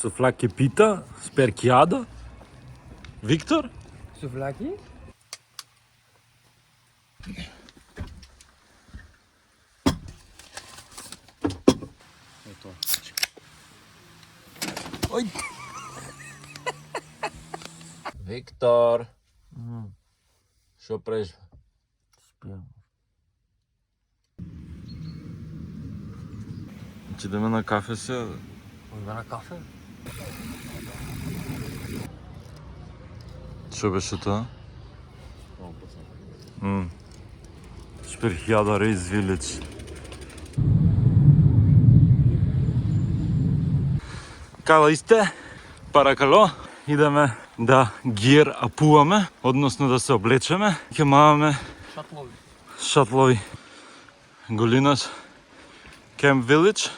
Souvlaki pita, sperchiado. Victor? Souvlaki? Oj! Victor! Що прийш? Спим. Чи йдемо на кафе се? Идем на кафе? Що беше това? Sperchiado Race Village. Кала сте, паракало, идеме да гир апуваме, односно да се облечеме. Ке маваме шатлови. Голинас Camp Village.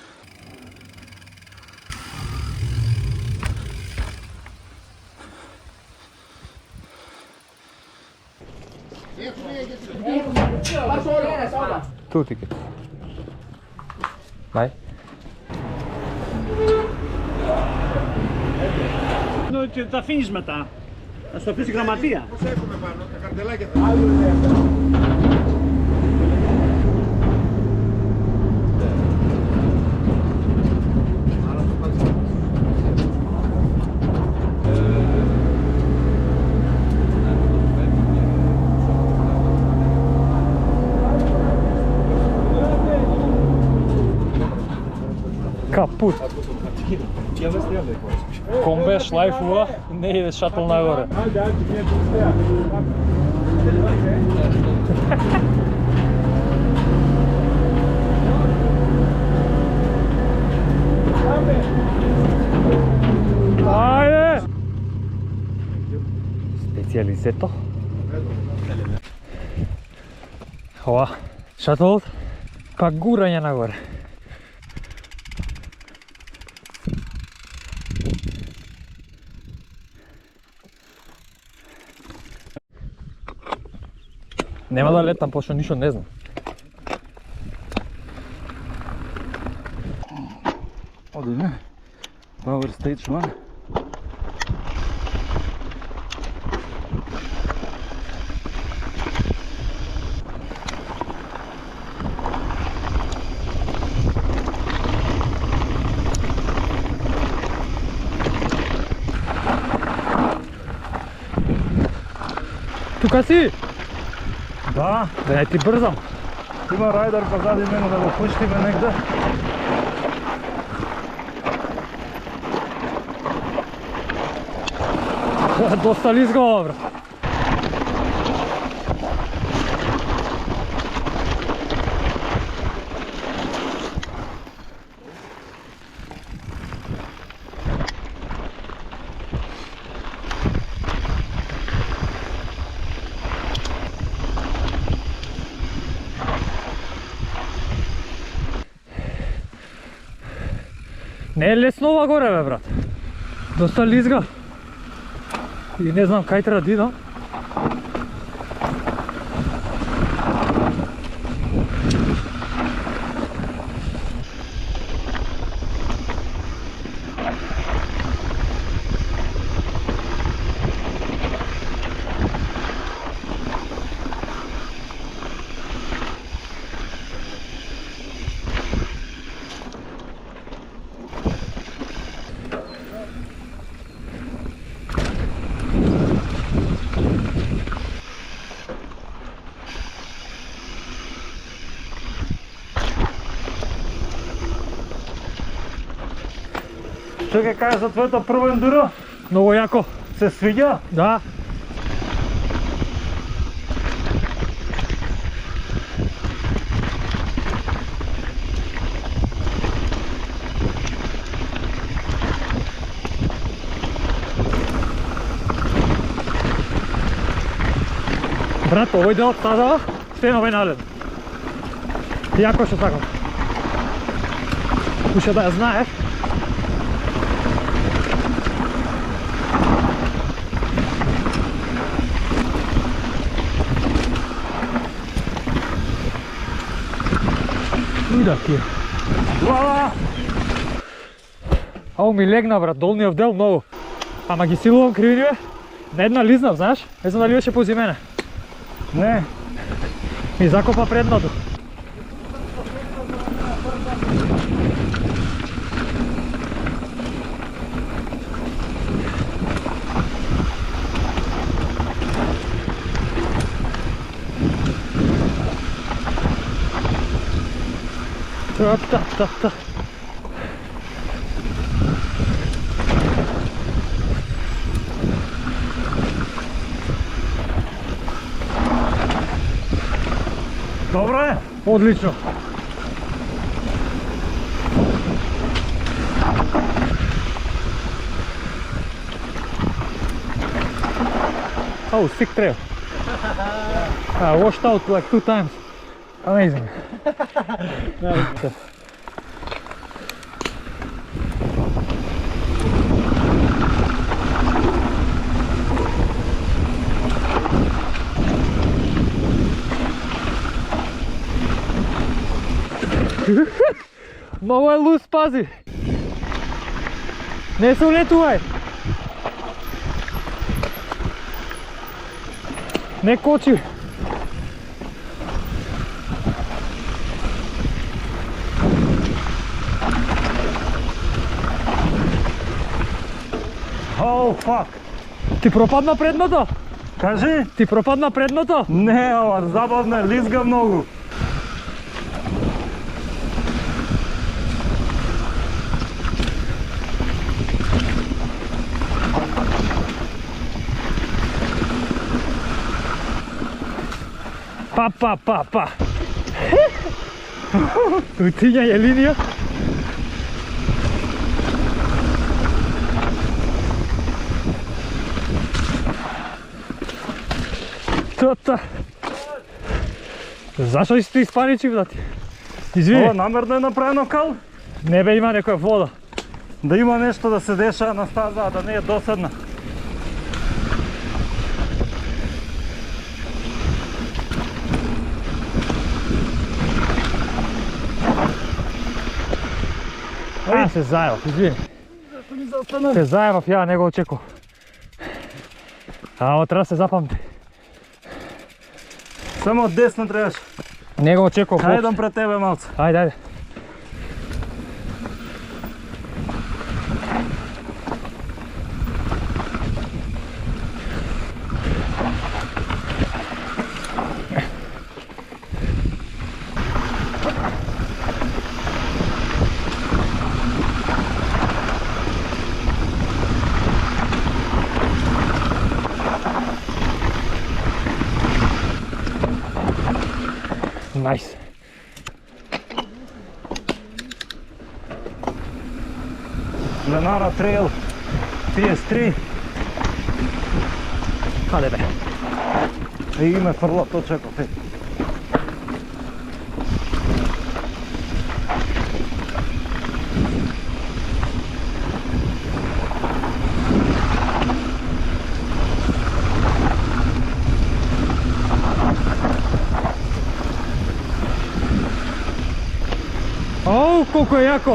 Two tickets. Bye. Και τα αφήνεις μετά. Να σου αφήσει γραμματεία. Πώς έχουμε πάνω, τα καρτελάκια θα... Капут. Комбе шлайфува, не иде шатъл нагоре. Айде! Специализето. Ова, шатълът, пак гурање нагоре. Нема да летам, пошто ништо не знам. Одиме. Power Stage 1. Тука си? Да, Да не ти бързам. има райдер позади мене да го пуштиме негде. Доста лизгаво, брат. Не е лесно ова горе, бе, брат. Доста лизга. И не знам кај треба да идам. Що ќе кажеш за твоето прво ендуро? Много яко. Се свиѓа? Да. Брат, овој дел од стазава, се на овој налед. Јако што сакам. Уште да ја знаеш. Ида ти. Глава! Ау ми легна, брат, долниот дел многу. Ама ги силувам кривиниве. На една лизнав, знаеш? Не знам дали беше пози мене. Не. Ми закопа предното. Та. Добро е? Одлично. Oh, sick trail. I washed out like 2 times. Amazing. Много е луз, пази! Не се улетувай! Не кочи! Оу, фак! Ти пропадна предното? Кажи? Ти пропадна предното? Не, ова забавно е, лизга многу. Па. Утиња е линија. Тота. Зашо си ти испаничи, брати? Извини. Ова намерно е направено кал? Не бе, има некоја вода. Да има нешто да се деша на стаза, да не е досадна. Се зајавав, извини. Се зајавав, ја не го очекував. Ао, треба се запамти. Само од десно требаш. Не го очекував. Хајдам пред тебе малце. Ајде. Nice. Ленара трейл 33. Хаде бе. И име фрло точеков е. Оу, колко е јако!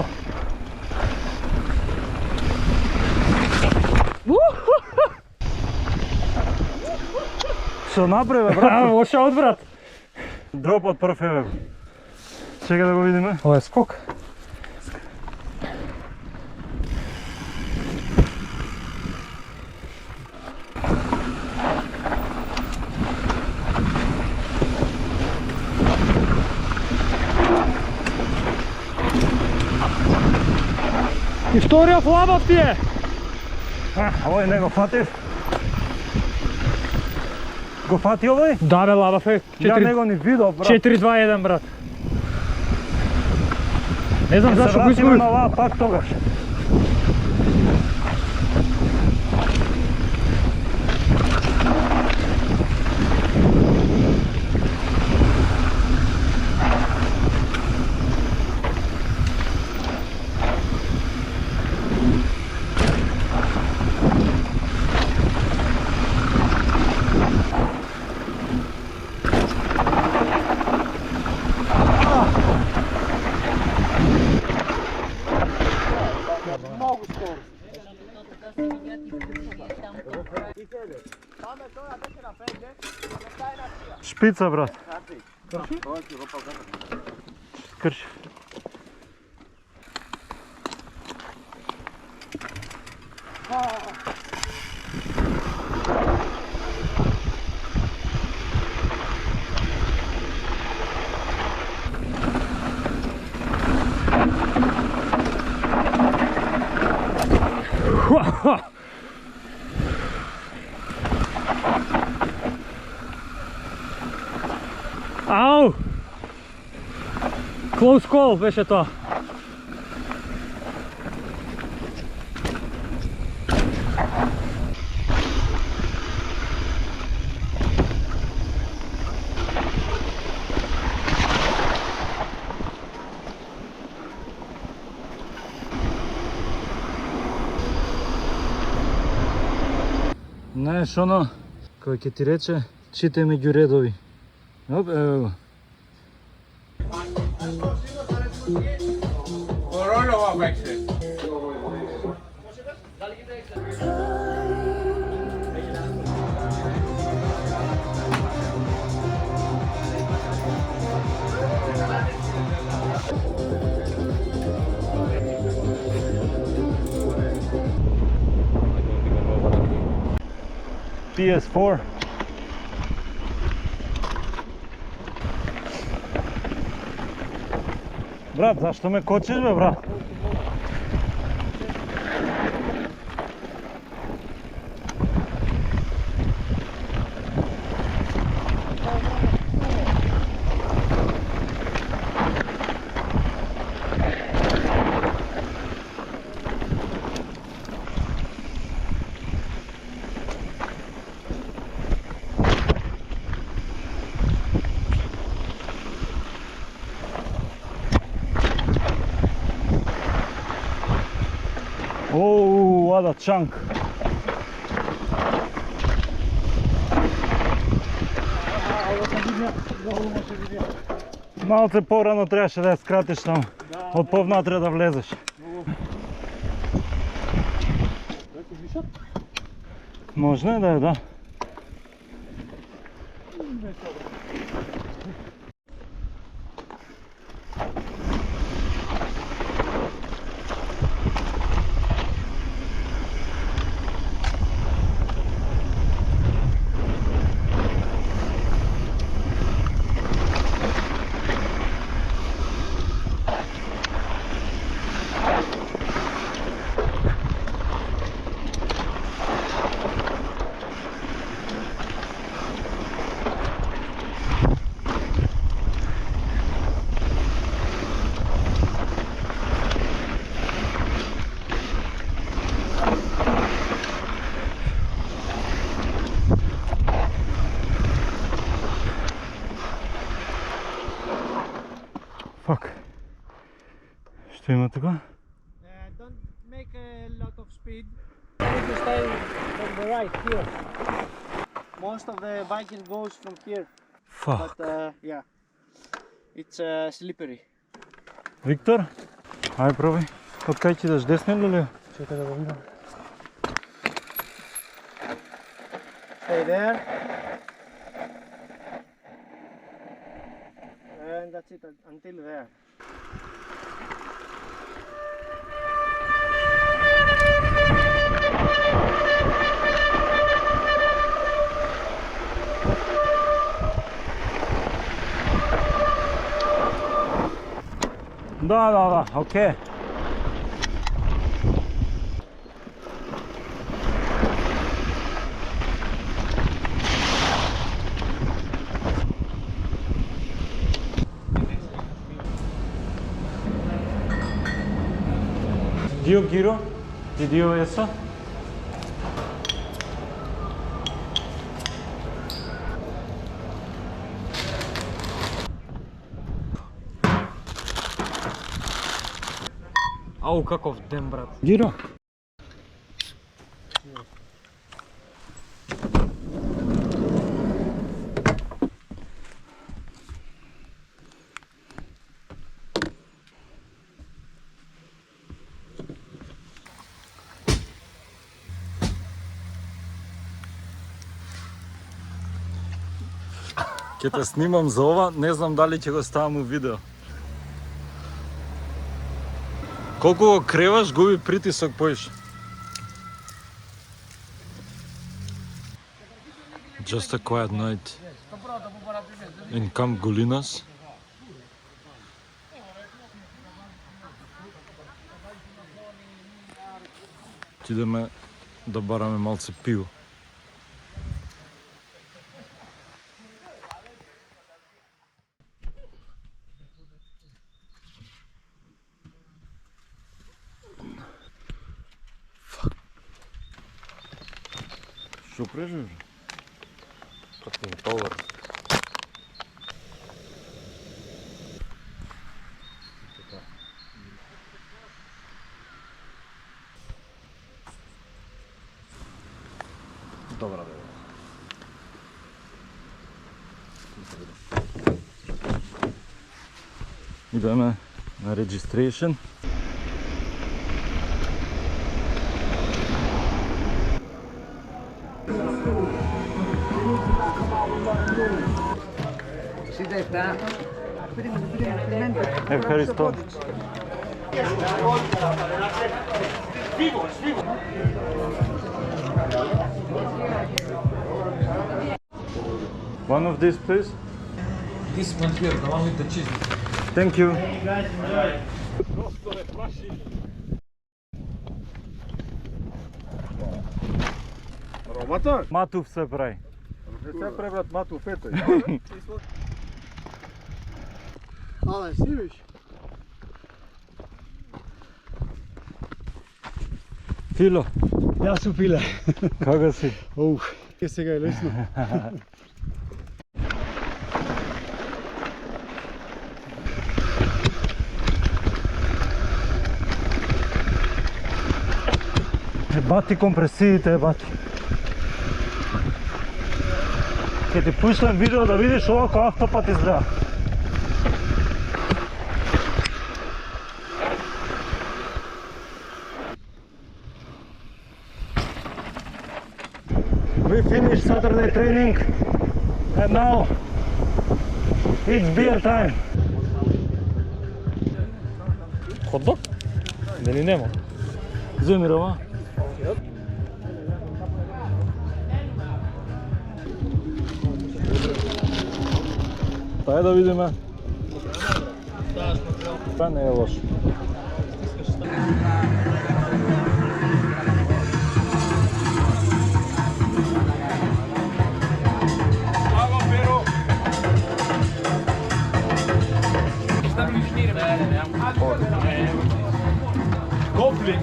Што направи, брат? Лоша одврат! Дроп од прв е, бе. Чека да го видиме. Ова е скок. История в лабав ти е! Овој не го фатив. Го фати овој? Да бе, лабав е. Ја не го ни видов, брат. 4-2-1, брат. Не знам Се зашто го вратиме изгубив. на оваа пак тогаш. Шпица, брат. Крши. Хуа-ха! Ау! Close call беше тоа. Знаеш оно, кој ќе ти рече, читай меѓу редови. Оп, ево го. Por όλο va a παίξει. PS4. Брат, зашто ме кочиш бе, брат? Оу, what a chunk. Малце порано трябваше да я скратиш там. Од повнатре да влезеш. Можно да е, да. Fuck. Што има тука? Don't make a lot of speed. If you stay from the right here. Most of the biking goes from here, Fuck. but yeah, it's slippery. Виктор, ај пробај. Од кај ќе идеш, десно или лево? Чекай да го видам. Stay there. And that's it until there. Да, окей. Dio Giro? Ti dio essa? Ау, каков дем, брат. Giro? Ке те снимам за ова, не знам дали ќе го ставам у видео. Колку го креваш, губи притисок поише. Just a quiet night in Camp Golinas. Идеме да бараме малце пиво. Що преживеш? Fucking tower. Добра, бе. Идеме на registration. Ευχαριστώ. One of these, please. This one here, the one with the cheese. Thank you. Ромата? Мату все прави. Не се преврат мату фета. Ale, serious? Фило, Ja, su file. кога си? Сега е лесно. Бати компресиите, бати. Ке ти пуштам видео да видиш ова кој автопат изгледа. We finished Saturday training and now it's beer time. Хот-дог? Дали нема? Земи Рома. Дај да видиме. Па не е лошо. Kopling.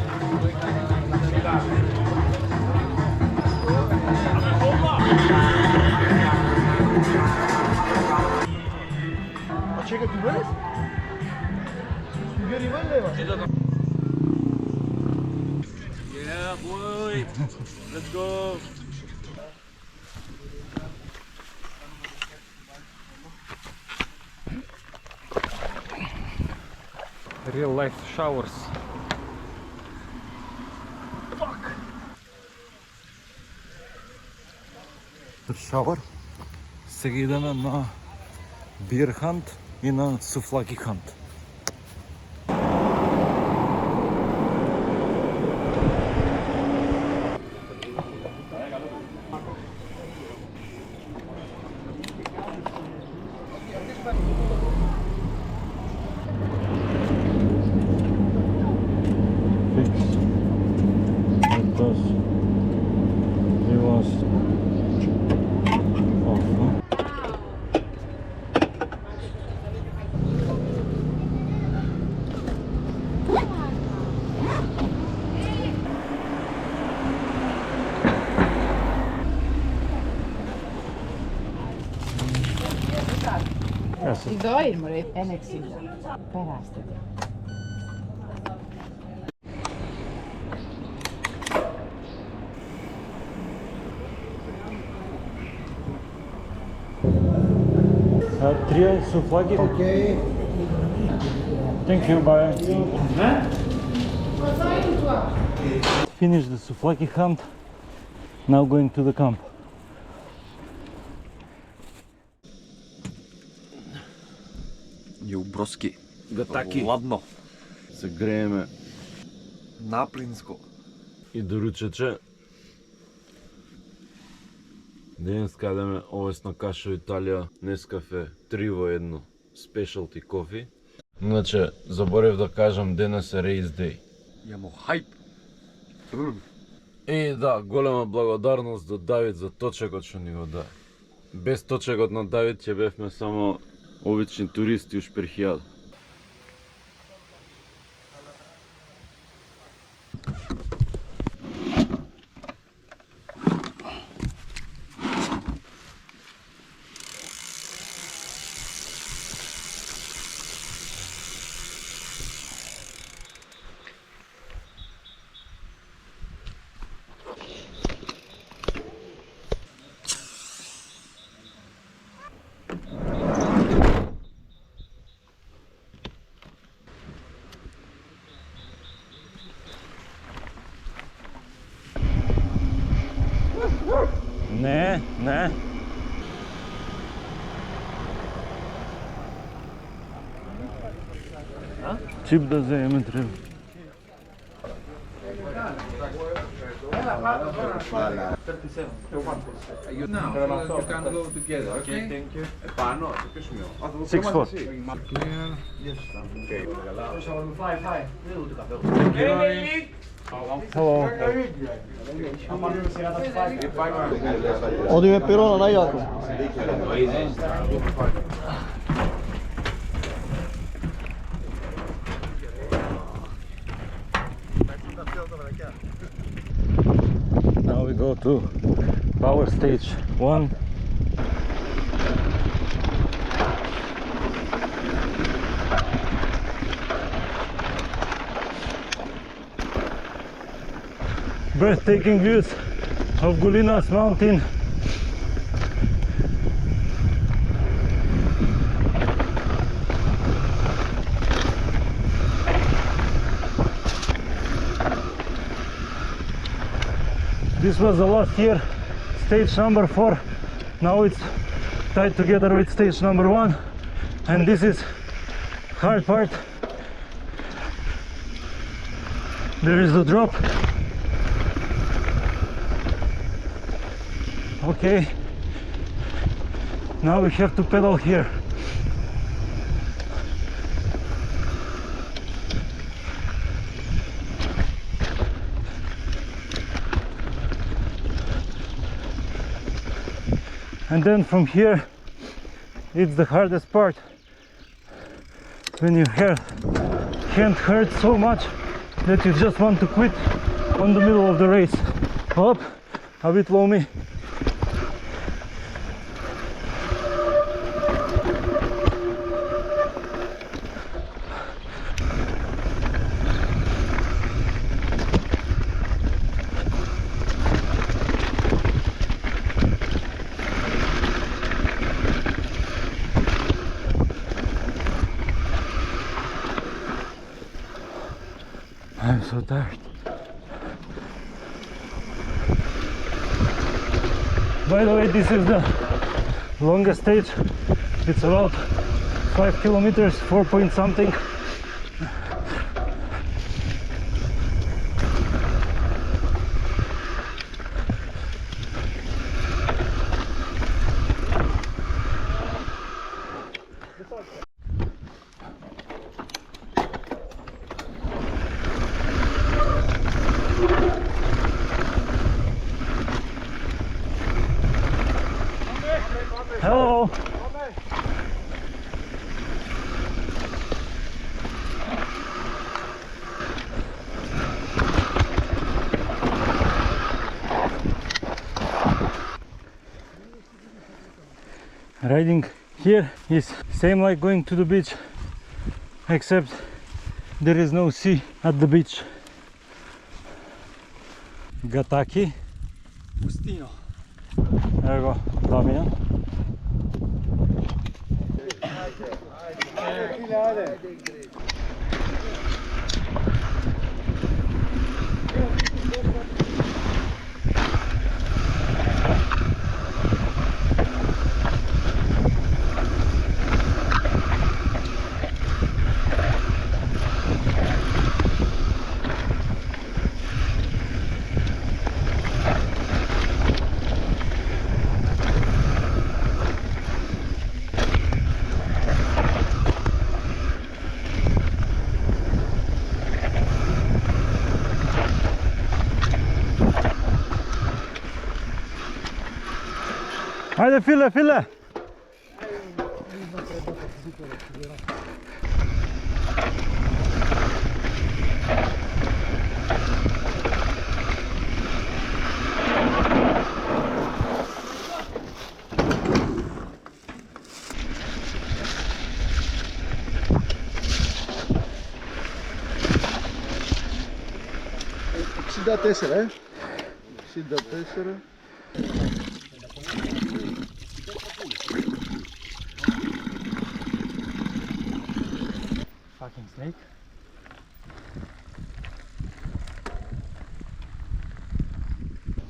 A čekaj, ti budeš? Ti van leva? Yeah, boy. Let's go. Real life showers. Шауър. Сега идеме на бир хант и на суфлаки хант. Idag är det en exida. Perhaste. Three souvlaki. Okay. Thank you, bye. Finish the souvlaki hunt. Now going to the camp. Юброски. Гатаки. Ладно. Се грееме Наплинско. и доручече. Денеска јадеме овесна каша Италија, Нескафе 3 во 1, спешалти кофи. Иначе, заборев да кажам, денес е рейс дей. Јамо хајп. И да, голема благодарност до Давид за точекот што ни го даде. Без точекот на Давид ќе бевме само обични туристи у Шперхијада. Не, не. Чип да вземе треба. Six foot. Hello. Otimme Pirolan ajako. Now we go to power stage 1. Breathtaking views of Gulinas mountain. This was the last year, stage number 4. Now it's tied together with stage number 1, and this is hard part. There is the drop. Okay, now we have to pedal here. And then from here, it's the hardest part. When your hand hurts so much that you just want to quit on the middle of the race. Up, a bit low me. I'm so tired. By the way, this is the longest stage. It's about 5 kilometers, 4 point something. Hello. Riding Here is same like going to the beach, except there is no sea at the beach. Gataki. Pustino. There you go, Damian. Haydi file file. Sida tesera, 64. Fucking snake.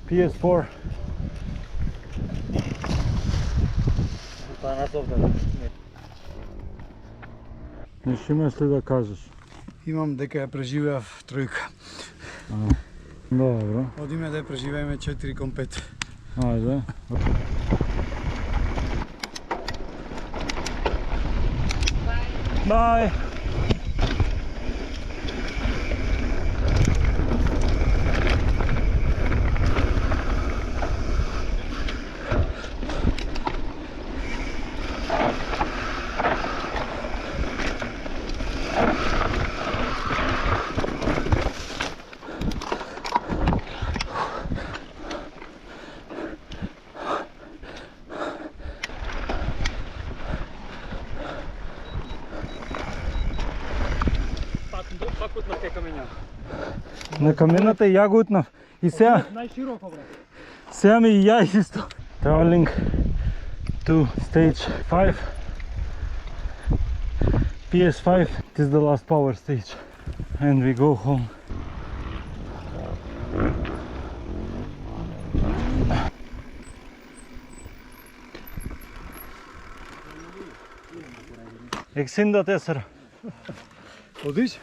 PS4. Нещо имаш ли да кажеш? Имам дека ја преживеав тројка. Добро. Одиме да ја преживееме 4/5. Ajde. Bye. На камената и ја го утнав. И сега... Најшироко, брат. Сега ми и ја исто. Traveling to stage 5. PS5. It is the last power stage. And we go home. Ексинда тесера. Одиш?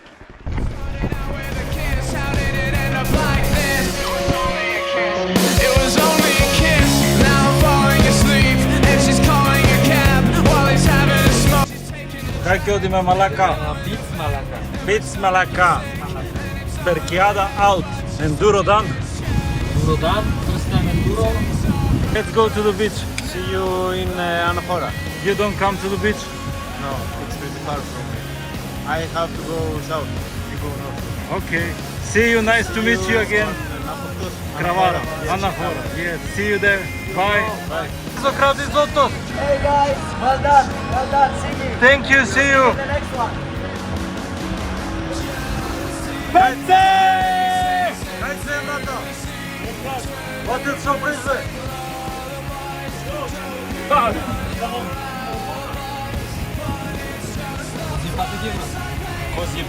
Как ќе одиме Малака? Биц Малака. Беркиада out. Enduro done. First time enduro. Let's go to the beach. See you in Anaphora. You don't come to the beach? No, it's really far from me. I have to go south. You go north. Okay. See you. Nice to meet you again. Кравара. Anaphora. Yes. See you there. Bye. Bye. Socrates Zotos. Hey guys, well done, singing. Thank you. See you. The next one. What is surprise? Симпатично. Così,